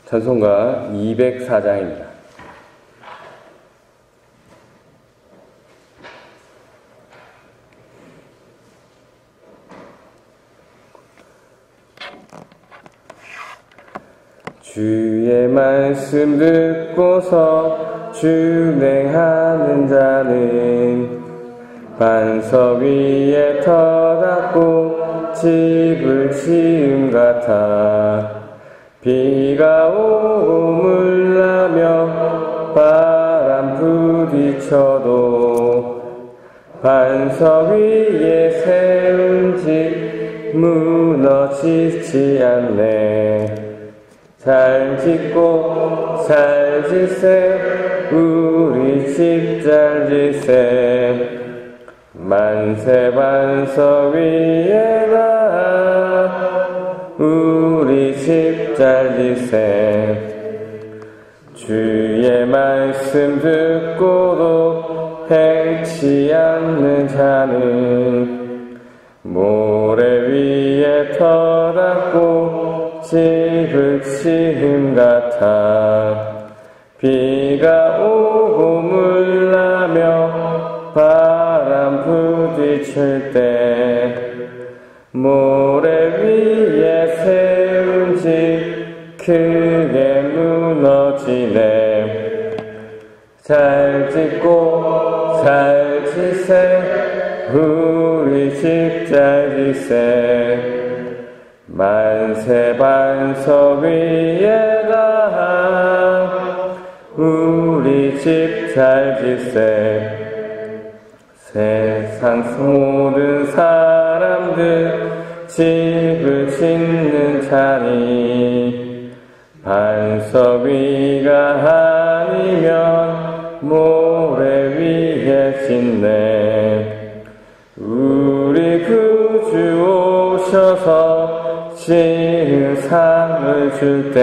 찬송가 204장입니다. 주의 말씀 듣고서 준행하는 자는 반석 위에 터닫고 집을 지은 같아. 비가 오고 물 나며 바람 부딪혀도 반석 위에 세운 집 무너지지 않네. 잘 짓고 잘 짓세 우리 집 잘 짓세. 만세 반석 위에다 우리 집 잘 짓세. 주의 말씀 듣고도 행치 않는 자는 모래 위에 터닫고 집을 지은 같아. 비가 오고 물 나며 바람 부딪힐 때 모래 위에 세운 집 크게 무너지네. 잘 짓고 잘 짓세 우리 집 잘 짓세. 만세 반석 위에다 우리 집 잘 짓세. 세상 모든 사람들 집을 짓는 자니 반석 위가 아니면 모래 위에 짓네. 우리 구주 오셔서 지은 상을 줄 때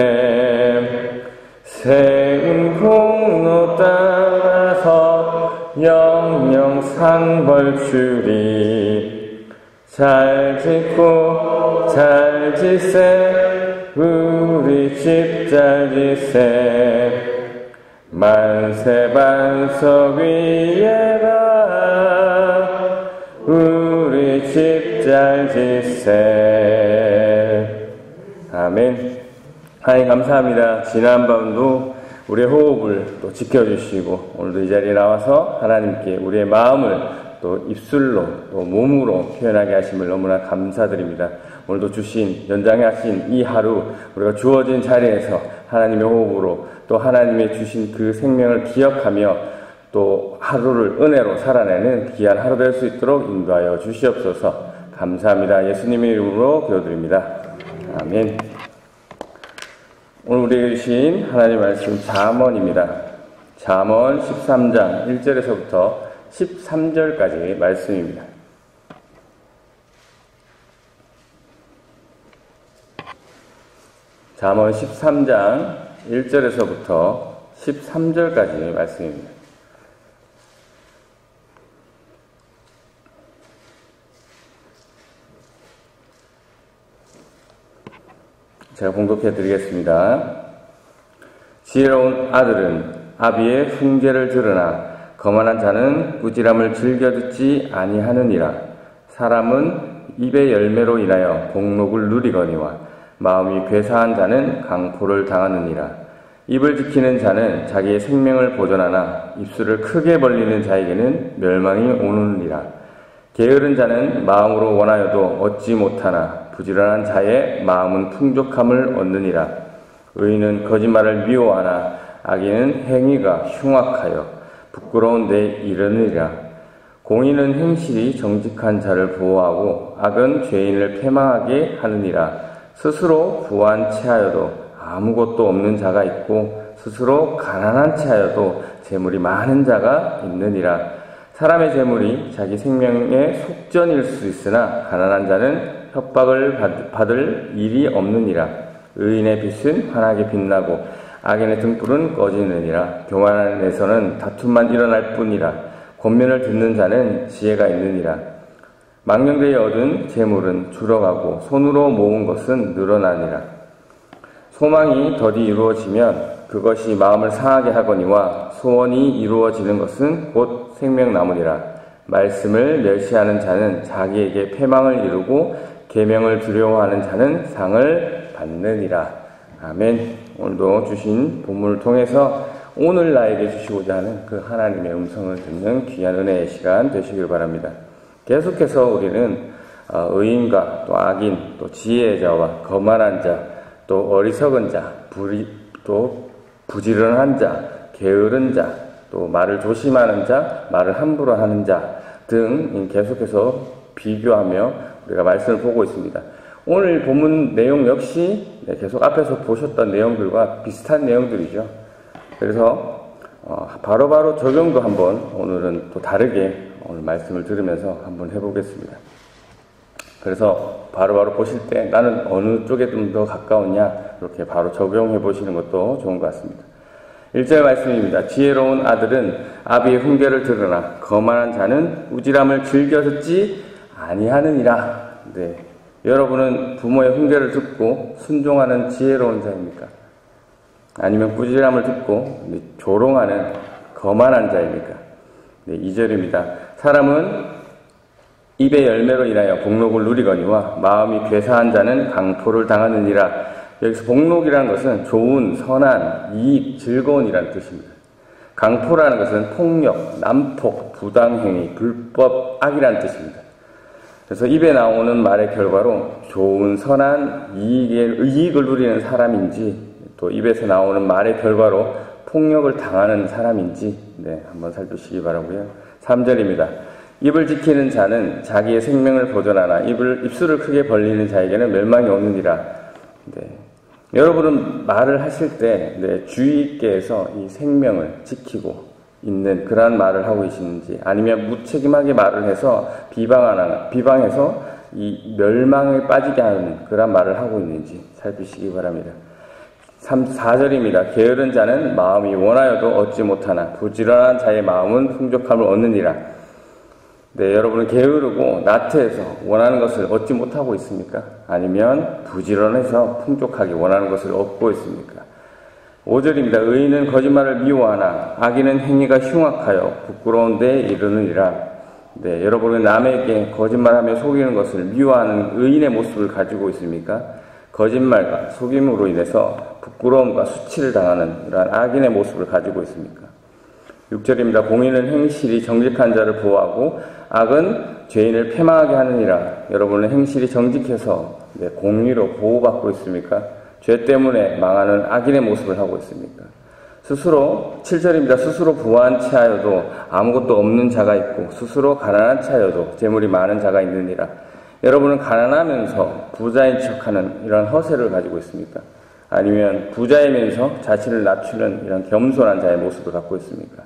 세운 공로 따라서 영영 상벌 주리. 잘 짓고 잘 짓세 우리 집 잘 짓세. 만세 반석 위에다 우리 집 잘 짓세. 아멘. 하나님 감사합니다. 지난 밤도 우리의 호흡을 또 지켜주시고 오늘도 이 자리에 나와서 하나님께 우리의 마음을 또 입술로 또 몸으로 표현하게 하심을 너무나 감사드립니다. 오늘도 주신 연장하신 이 하루 우리가 주어진 자리에서 하나님의 호흡으로 또 하나님의 주신 그 생명을 기억하며 또 하루를 은혜로 살아내는 귀한 하루 될 수 있도록 인도하여 주시옵소서. 감사합니다. 예수님의 이름으로 기도드립니다. 아멘. 오늘 우리에게 주신 하나님의 말씀 잠언입니다. 잠언 13장 1절에서부터 13절까지 말씀입니다. 잠언 13장 1절에서부터 13절까지 말씀입니다. 제가 봉독해 드리겠습니다. 지혜로운 아들은 아비의 훈계를 들으나 거만한 자는 꾸지람을 즐겨 듣지 아니하느니라. 사람은 입의 열매로 인하여 복록을 누리거니와 마음이 괴사한 자는 강포를 당하느니라. 입을 지키는 자는 자기의 생명을 보존하나 입술을 크게 벌리는 자에게는 멸망이 오느니라. 게으른 자는 마음으로 원하여도 얻지 못하나 부지런한 자의 마음은 풍족함을 얻느니라. 의인은 거짓말을 미워하나 악인은 행위가 흉악하여 부끄러운 데 이르느니라. 공의는 행실이 정직한 자를 보호하고 악은 죄인을 패망하게 하느니라. 스스로 부한 채하여도 아무것도 없는 자가 있고 스스로 가난한 채하여도 재물이 많은 자가 있느니라. 사람의 재물이 자기 생명의 속전일 수 있으나 가난한 자는 협박을 받을 일이 없느니라. 의인의 빛은 환하게 빛나고 악인의 등불은 꺼지느니라. 교만한 데서는 다툼만 일어날 뿐이라. 권면을 듣는 자는 지혜가 있느니라. 망령되이 얻은 재물은 줄어가고 손으로 모은 것은 늘어나니라. 소망이 더디 이루어지면 그것이 마음을 상하게 하거니와 소원이 이루어지는 것은 곧 생명나무니라. 말씀을 멸시하는 자는 자기에게 패망을 이루고 계명을 두려워하는 자는 상을 받느니라. 아멘. 오늘도 주신 본문을 통해서 오늘 나에게 주시고자 하는 그 하나님의 음성을 듣는 귀한 은혜의 시간 되시길 바랍니다. 계속해서 우리는 의인과 또 악인, 또 지혜의 자와 거만한 자, 또 어리석은 자, 또 부지런한 자, 게으른 자, 또 말을 조심하는 자, 말을 함부로 하는 자 등 계속해서 비교하며 우리가 말씀을 보고 있습니다. 오늘 본문 내용 역시 계속 앞에서 보셨던 내용들과 비슷한 내용들이죠. 그래서 바로바로 적용도 한번 오늘은 또 다르게 오늘 말씀을 들으면서 한번 해보겠습니다. 그래서 바로바로 보실 때 나는 어느 쪽에 좀 더 가까우냐 이렇게 바로 적용해 보시는 것도 좋은 것 같습니다. 1절 말씀입니다. 지혜로운 아들은 아비의 훈계를 들으나 거만한 자는 우지람을 즐겨 듣지 아니하느니라. 네. 여러분은 부모의 훈계를 듣고 순종하는 지혜로운 자입니까? 아니면 꾸지람을 듣고 조롱하는 거만한 자입니까? 네, 2절입니다. 사람은 입의 열매로 인하여 복록을 누리거니와 마음이 괴사한 자는 강포를 당하느니라. 여기서 복록이라는 것은 좋은, 선한, 이익, 즐거운이라는 뜻입니다. 강포라는 것은 폭력, 난폭, 부당행위, 불법, 악이라는 뜻입니다. 그래서 입에 나오는 말의 결과로 좋은, 선한, 이익을 누리는 사람인지 또 입에서 나오는 말의 결과로 폭력을 당하는 사람인지 한번 살피시기 바라고요. 3절입니다. 입을 지키는 자는 자기의 생명을 보존하나 입술을 크게 벌리는 자에게는 멸망이 오느니라. 여러분은 말을 하실 때 주의 있게 해서 이 생명을 지키고 있는 그러한 말을 하고 계시는지 아니면 무책임하게 말을 해서 비방해서 이 멸망에 빠지게 하는 그러한 말을 하고 있는지 살피시기 바랍니다. 4절입니다. 게으른 자는 마음이 원하여도 얻지 못하나 부지런한 자의 마음은 풍족함을 얻느니라. 여러분은 게으르고 나태해서 원하는 것을 얻지 못하고 있습니까? 아니면 부지런해서 풍족하게 원하는 것을 얻고 있습니까? 5절입니다. 의인은 거짓말을 미워하나 악인은 행위가 흉악하여 부끄러운 데에 이르느니라. 여러분은 남에게 거짓말하며 속이는 것을 미워하는 의인의 모습을 가지고 있습니까? 거짓말과 속임으로 인해서 부끄러움과 수치를 당하는 이러한 악인의 모습을 가지고 있습니까? 6절입니다. 공의는 행실이 정직한 자를 보호하고 악은 죄인을 패망하게 하느니라. 여러분은 행실이 정직해서 공의로 보호받고 있습니까? 죄 때문에 망하는 악인의 모습을 하고 있습니까? 7절입니다. 스스로 부한 채하여도 아무것도 없는 자가 있고 스스로 가난한 채하여도 재물이 많은 자가 있느니라. 여러분은 가난하면서 부자인 척하는 이런 허세를 가지고 있습니까? 아니면 부자이면서 자신을 낮추는 이런 겸손한 자의 모습을 갖고 있습니까?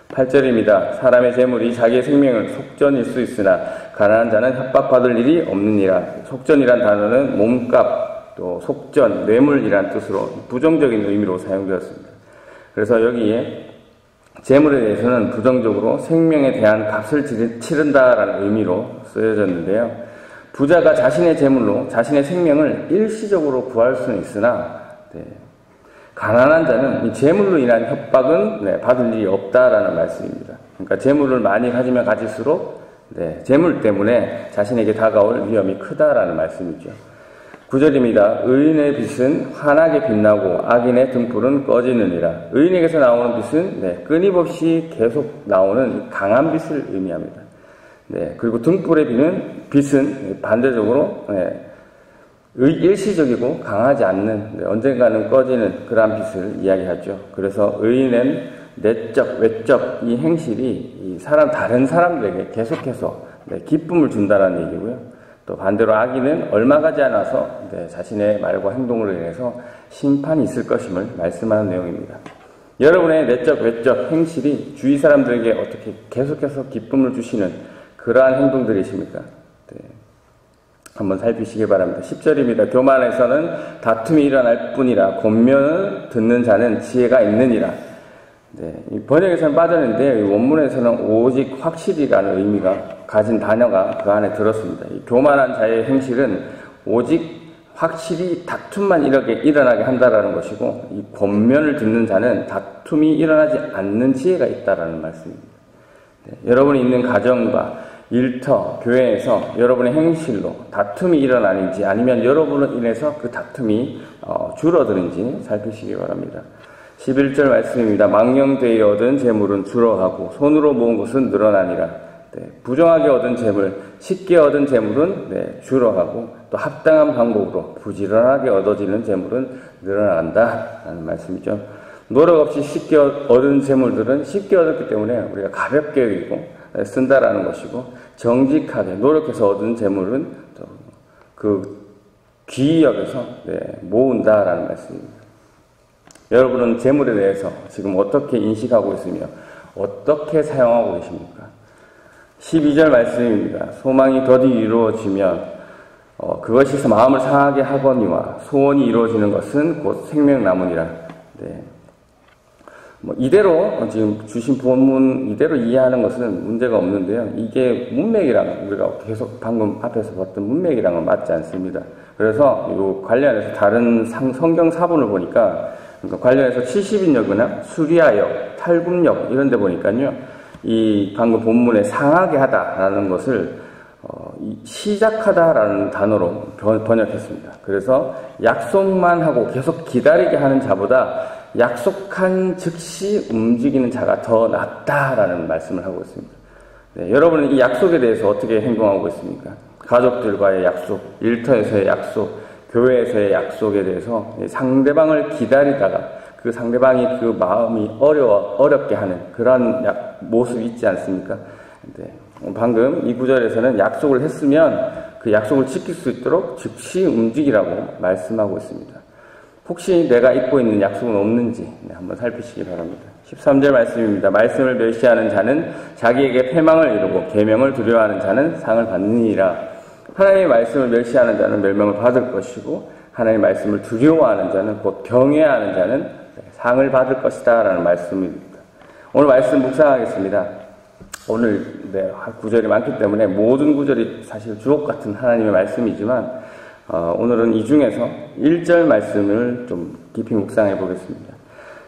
8절입니다. 사람의 재물이 자기의 생명을 속전일 수 있으나 가난한 자는 협박받을 일이 없느니라. 속전이란 단어는 몸값, 또 속전, 뇌물이란 뜻으로 부정적인 의미로 사용되었습니다. 그래서 여기에 재물에 대해서는 부정적으로 생명에 대한 값을 치른다라는 의미로 쓰여졌는데요. 부자가 자신의 재물로 자신의 생명을 일시적으로 구할 수는 있으나 가난한 자는 이 재물로 인한 협박은 받을 일이 없다라는 말씀입니다. 그러니까 재물을 많이 가지면 가질수록 재물 때문에 자신에게 다가올 위험이 크다라는 말씀이죠. 9절입니다. 의인의 빛은 환하게 빛나고 악인의 등불은 꺼지느니라. 의인에게서 나오는 빛은 끊임없이 계속 나오는 강한 빛을 의미합니다. 그리고 등불의 빛은 반대적으로 일시적이고 강하지 않는 언젠가는 꺼지는 그러한 빛을 이야기하죠. 그래서 의인은 내적, 외적 이 행실이 다른 사람들에게 계속해서 기쁨을 준다는 얘기고요. 또 반대로 악인은 얼마 가지 않아서 자신의 말과 행동으로 인해서 심판이 있을 것임을 말씀하는 내용입니다. 여러분의 내적, 외적 행실이 주위 사람들에게 어떻게 계속해서 기쁨을 주시는 그러한 행동들이십니까? 한번 살피시기 바랍니다. 10절입니다. 교만에서는 다툼이 일어날 뿐이라 권면을 듣는 자는 지혜가 있느니라. 이 번역에서는 빠졌는데 원문에서는 오직 확실히라는 의미가 가진 단어가 그 안에 들었습니다. 이 교만한 자의 행실은 오직 확실히 다툼만 일어나게 한다라는 것이고, 이 권면을 듣는 자는 다툼이 일어나지 않는 지혜가 있다라는 말씀입니다. 여러분이 있는 가정과 일터, 교회에서 여러분의 행실로 다툼이 일어나는지 아니면 여러분으로 인해서 그 다툼이 줄어드는지 살피시기 바랍니다. 11절 말씀입니다. 망령되이 얻은 재물은 줄어가고 손으로 모은 것은 늘어나니라. 부정하게 얻은 재물, 쉽게 얻은 재물은 줄어가고 또 합당한 방법으로 부지런하게 얻어지는 재물은 늘어난다 라는 말씀이죠. 노력 없이 쉽게 얻은 재물들은 쉽게 얻었기 때문에 우리가 가볍게 여기고 쓴다라는 것이고, 정직하게 노력해서 얻은 재물은 그 귀히 여겨서 모은다라는 말씀입니다. 여러분은 재물에 대해서 지금 어떻게 인식하고 있으며 어떻게 사용하고 계십니까? 12절 말씀입니다. 소망이 더디 이루어지면 그것이 마음을 상하게 하거니와 소원이 이루어지는 것은 곧 생명나무니라. 이대로 지금 주신 본문 이대로 이해하는 것은 문제가 없는데요. 이게 문맥이랑 우리가 계속 방금 앞에서 봤던 문맥이랑은 맞지 않습니다. 그래서 이 관련해서 다른 성경 사본을 보니까 관련해서 70인역이나 수리아역, 탈굽역 이런 데 보니까요. 이 방금 본문에 상하게 하다라는 것을 시작하다라는 단어로 번역했습니다. 그래서 약속만 하고 계속 기다리게 하는 자보다 약속한 즉시 움직이는 자가 더 낫다라는 말씀을 하고 있습니다. 여러분은 이 약속에 대해서 어떻게 행동하고 있습니까? 가족들과의 약속, 일터에서의 약속, 교회에서의 약속에 대해서 상대방을 기다리다가 그 상대방이 그 마음이 어렵게 하는 그런 모습이 있지 않습니까? 방금 이 구절에서는 약속을 했으면 그 약속을 지킬 수 있도록 즉시 움직이라고 말씀하고 있습니다. 혹시 내가 잊고 있는 약속은 없는지 한번 살피시기 바랍니다. 13절 말씀입니다. 말씀을 멸시하는 자는 자기에게 패망을 이루고 계명을 두려워하는 자는 상을 받느니라. 하나님의 말씀을 멸시하는 자는 멸망을 받을 것이고 하나님의 말씀을 두려워하는 자는 곧 경외하는 자는 상을 받을 것이다 라는 말씀입니다. 오늘 말씀 묵상하겠습니다. 오늘 구절이 많기 때문에 모든 구절이 사실 주옥 같은 하나님의 말씀이지만 오늘은 이 중에서 1절 말씀을 좀 깊이 묵상해 보겠습니다.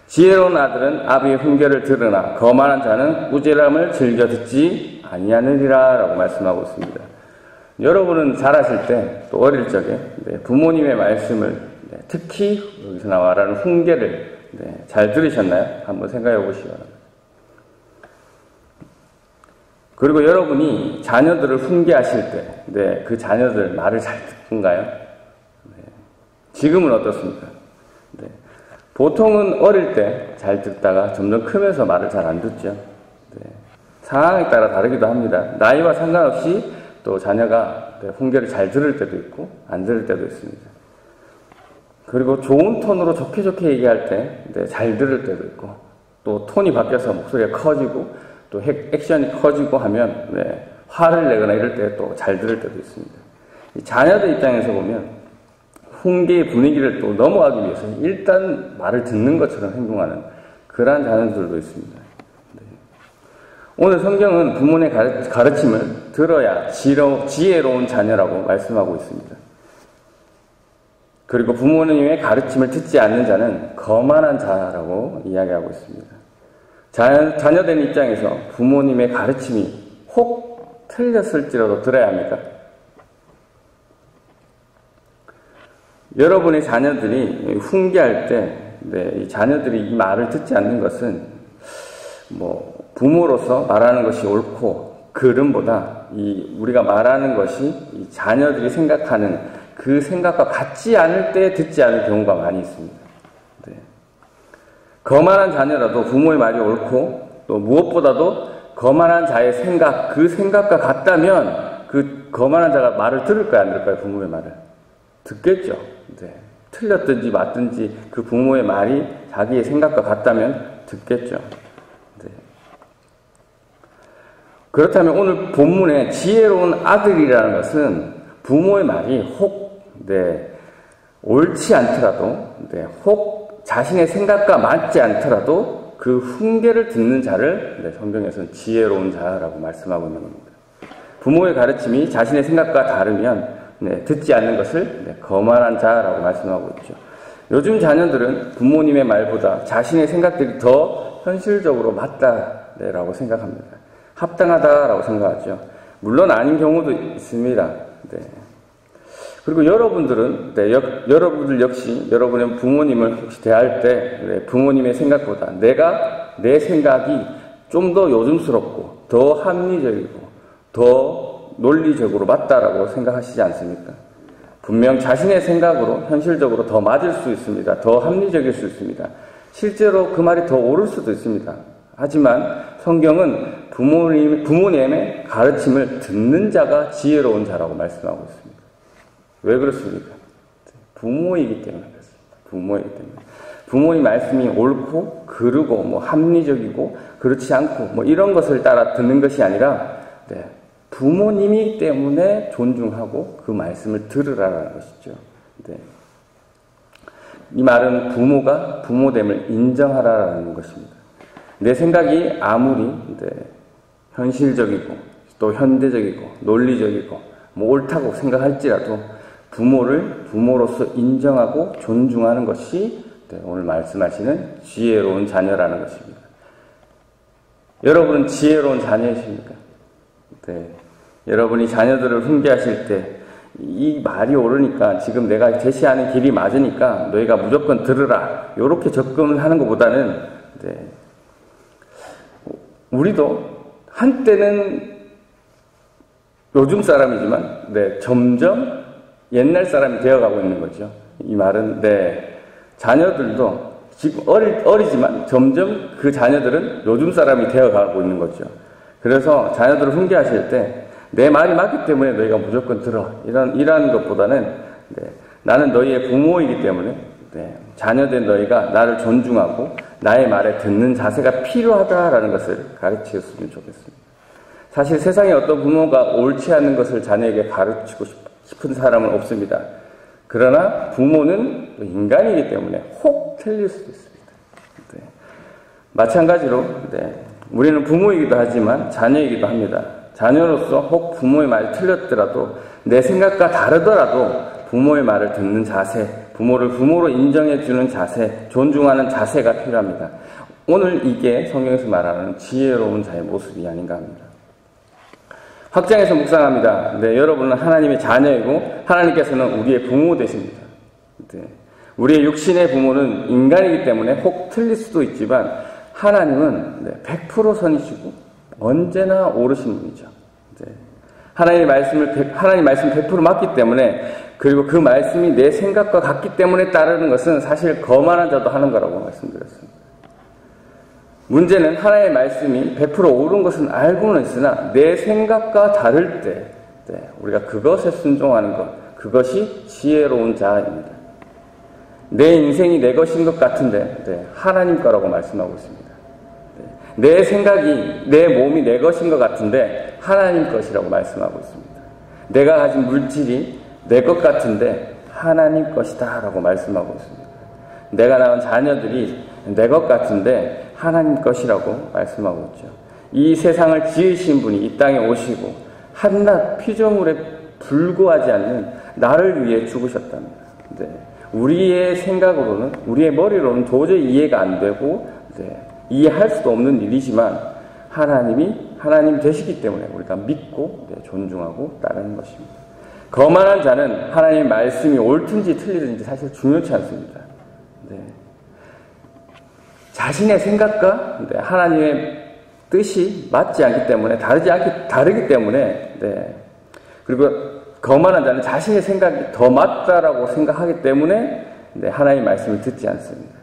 지혜로운 아들은 아비의 훈계를 들으나 거만한 자는 꾸지람을 즐겨 듣지 아니하느니라 라고 말씀하고 있습니다. 여러분은 자라실 때 또 어릴 적에 부모님의 말씀을 특히 여기서 나와라는 훈계를 잘 들으셨나요? 한번 생각해 보시기 바랍니다. 그리고 여러분이 자녀들을 훈계하실 때, 그 자녀들 말을 잘 듣는가요? 지금은 어떻습니까? 보통은 어릴 때 잘 듣다가 점점 크면서 말을 잘 안 듣죠. 상황에 따라 다르기도 합니다. 나이와 상관없이 또 자녀가 훈계를 잘 들을 때도 있고 안 들을 때도 있습니다. 그리고 좋은 톤으로 좋게 얘기할 때 잘 들을 때도 있고, 또 톤이 바뀌어서 목소리가 커지고 또 액션이 커지고 하면 화를 내거나 이럴 때 또 잘 들을 때도 있습니다. 자녀들 입장에서 보면 훈계의 분위기를 또 넘어가기 위해서 일단 말을 듣는 것처럼 행동하는 그러한 자녀들도 있습니다. 오늘 성경은 부모의 가르침을 들어야 지혜로운 자녀라고 말씀하고 있습니다. 그리고 부모님의 가르침을 듣지 않는 자는 거만한 자라고 이야기하고 있습니다. 자녀된 입장에서 부모님의 가르침이 혹 틀렸을지라도 들어야 합니까? 여러분의 자녀들이 훈계할 때, 이 자녀들이 이 말을 듣지 않는 것은 부모로서 말하는 것이 옳고 그름보다 우리가 말하는 것이 이 자녀들이 생각하는 그 생각과 같지 않을 때 듣지 않을 경우가 많이 있습니다. 거만한 자녀라도 부모의 말이 옳고 또 무엇보다도 거만한 자의 생각, 그 생각과 같다면 그 거만한 자가 말을 들을까요, 안 들을까요? 부모의 말을 듣겠죠. 틀렸든지 맞든지 그 부모의 말이 자기의 생각과 같다면 듣겠죠. 그렇다면 오늘 본문의 지혜로운 아들이라는 것은 부모의 말이 혹 옳지 않더라도 혹 자신의 생각과 맞지 않더라도 그 훈계를 듣는 자를 성경에서는 지혜로운 자라고 말씀하고 있는 겁니다. 부모의 가르침이 자신의 생각과 다르면 듣지 않는 것을 거만한 자라고 말씀하고 있죠. 요즘 자녀들은 부모님의 말보다 자신의 생각들이 더 현실적으로 맞다라고 생각합니다. 합당하다라고 생각하죠. 물론 아닌 경우도 있습니다. 그리고 여러분들은 여러분들 역시 여러분의 부모님을 혹시 대할 때 부모님의 생각보다 내 생각이 좀 더 요즘스럽고 더 합리적이고 더 논리적으로 맞다라고 생각하시지 않습니까? 분명 자신의 생각으로 현실적으로 더 맞을 수 있습니다. 더 합리적일 수 있습니다. 실제로 그 말이 더 옳을 수도 있습니다. 하지만 성경은 부모님의 가르침을 듣는 자가 지혜로운 자라고 말씀하고 있습니다. 왜 그렇습니까? 부모이기 때문에 그렇습니다. 부모이기 때문에. 부모님 말씀이 옳고 그르고 합리적이고 그렇지 않고 이런 것을 따라 듣는 것이 아니라 부모님이기 때문에 존중하고 그 말씀을 들으라는 것이죠. 이 말은 부모가 부모됨을 인정하라는 것입니다. 내 생각이 아무리 현실적이고 또 현대적이고 논리적이고 옳다고 생각할지라도 부모를 부모로서 인정하고 존중하는 것이 오늘 말씀하시는 지혜로운 자녀라는 것입니다. 여러분은 지혜로운 자녀이십니까? 여러분이 자녀들을 훈계하실 때 이 말이 옳으니까 지금 내가 제시하는 길이 맞으니까 너희가 무조건 들으라 이렇게 접근을 하는 것보다는 우리도 한때는 요즘 사람이지만 점점 옛날 사람이 되어가고 있는 거죠. 이 말은 자녀들도 지금 어리지만 점점 그 자녀들은 요즘 사람이 되어가고 있는 거죠. 그래서 자녀들을 훈계하실 때 내 말이 맞기 때문에 너희가 무조건 들어 이런 것보다는 나는 너희의 부모이기 때문에 자녀된 너희가 나를 존중하고 나의 말에 듣는 자세가 필요하다라는 것을 가르치셨으면 좋겠습니다. 사실 세상에 어떤 부모가 옳지 않은 것을 자녀에게 가르치고 싶은 사람은 없습니다. 그러나 부모는 인간이기 때문에 혹 틀릴 수도 있습니다. 마찬가지로 우리는 부모이기도 하지만 자녀이기도 합니다. 자녀로서 혹 부모의 말이 틀렸더라도 내 생각과 다르더라도 부모의 말을 듣는 자세, 부모를 부모로 인정해주는 자세, 존중하는 자세가 필요합니다. 오늘 이게 성경에서 말하는 지혜로운 자의 모습이 아닌가 합니다. 확장해서 묵상합니다. 여러분은 하나님의 자녀이고 하나님께서는 우리의 부모 되십니다. 우리의 육신의 부모는 인간이기 때문에 혹 틀릴 수도 있지만 하나님은 100% 선이시고 언제나 옳으신 분이죠. 하나님 말씀 100% 맞기 때문에 그리고 그 말씀이 내 생각과 같기 때문에 따르는 것은 사실 거만한 자도 하는 거라고 말씀드렸습니다. 문제는 하나님의 말씀이 100% 옳은 것은 알고는 있으나 내 생각과 다를 때 우리가 그것에 순종하는 것, 그것이 지혜로운 자입니다. 내 인생이 내 것인 것 같은데 하나님 거라고 말씀하고 있습니다. 내 생각이 내 몸이 내 것인 것 같은데 하나님 것이라고 말씀하고 있습니다. 내가 가진 물질이 내 것 같은데 하나님 것이다 라고 말씀하고 있습니다. 내가 낳은 자녀들이 내 것 같은데 하나님 것이라고 말씀하고 있죠. 이 세상을 지으신 분이 이 땅에 오시고 한낱 피조물에 불구하지 않는 나를 위해 죽으셨답니다. 우리의 생각으로는 우리의 머리로는 도저히 이해가 안 되고 이해할 수도 없는 일이지만 하나님이 하나님 되시기 때문에 우리가 믿고 존중하고 따르는 것입니다. 거만한 자는 하나님의 말씀이 옳든지 틀리든지 사실 중요치 않습니다. 자신의 생각과 하나님의 뜻이 맞지 않기 때문에 다르기 때문에 그리고 거만한 자는 자신의 생각이 더 맞다라고 생각하기 때문에 하나님의 말씀을 듣지 않습니다.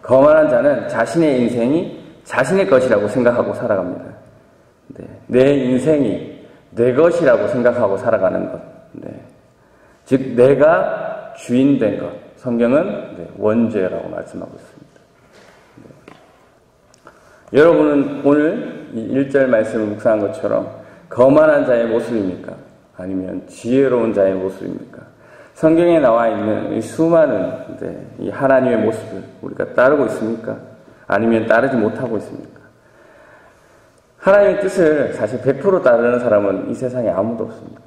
거만한 자는 자신의 인생이 자신의 것이라고 생각하고 살아갑니다. 내 인생이 내 것이라고 생각하고 살아가는 것. 즉 내가 주인 된 것. 성경은 원죄라고 말씀하고 있습니다. 여러분은 오늘 이 1절 말씀을 묵상한 것처럼 거만한 자의 모습입니까? 아니면 지혜로운 자의 모습입니까? 성경에 나와 있는 이 수많은 이 하나님의 모습을 우리가 따르고 있습니까? 아니면 따르지 못하고 있습니까? 하나님의 뜻을 사실 100% 따르는 사람은 이 세상에 아무도 없습니다.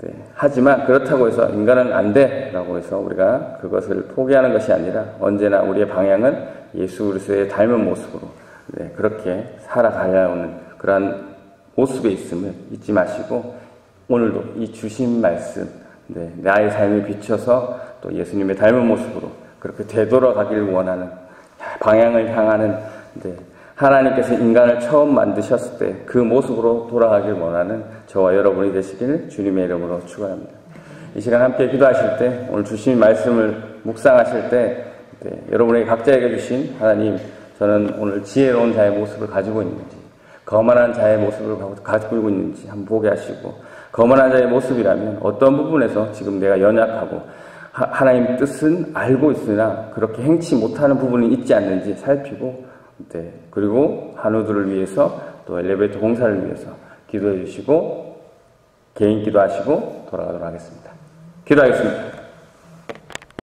네, 하지만 그렇다고 해서 인간은 안 돼 라고 해서 우리가 그것을 포기하는 것이 아니라 언제나 우리의 방향은 예수 그리스도의 닮은 모습으로 네, 그렇게 살아가려는 그러한 모습에 있음을 잊지 마시고 오늘도 이 주신 말씀 네, 나의 삶에 비춰서 또 예수님의 닮은 모습으로 그렇게 되돌아가기를 원하는 방향을 향하는 네, 하나님께서 인간을 처음 만드셨을 때 그 모습으로 돌아가길 원하는 저와 여러분이 되시기를 주님의 이름으로 축원합니다. 이 시간 함께 기도하실 때 오늘 주신 말씀을 묵상하실 때 네, 여러분에게 각자에게 주신 하나님 저는 오늘 지혜로운 자의 모습을 가지고 있는지 거만한 자의 모습을 가지고 있는지 한번 보게 하시고 거만한 자의 모습이라면 어떤 부분에서 지금 내가 연약하고 하나님 뜻은 알고 있으나 그렇게 행치 못하는 부분이 있지 않는지 살피고 네, 그리고 한우들을 위해서 또 엘리베이터 공사를 위해서 기도해 주시고 개인 기도하시고 돌아가도록 하겠습니다. 기도하겠습니다.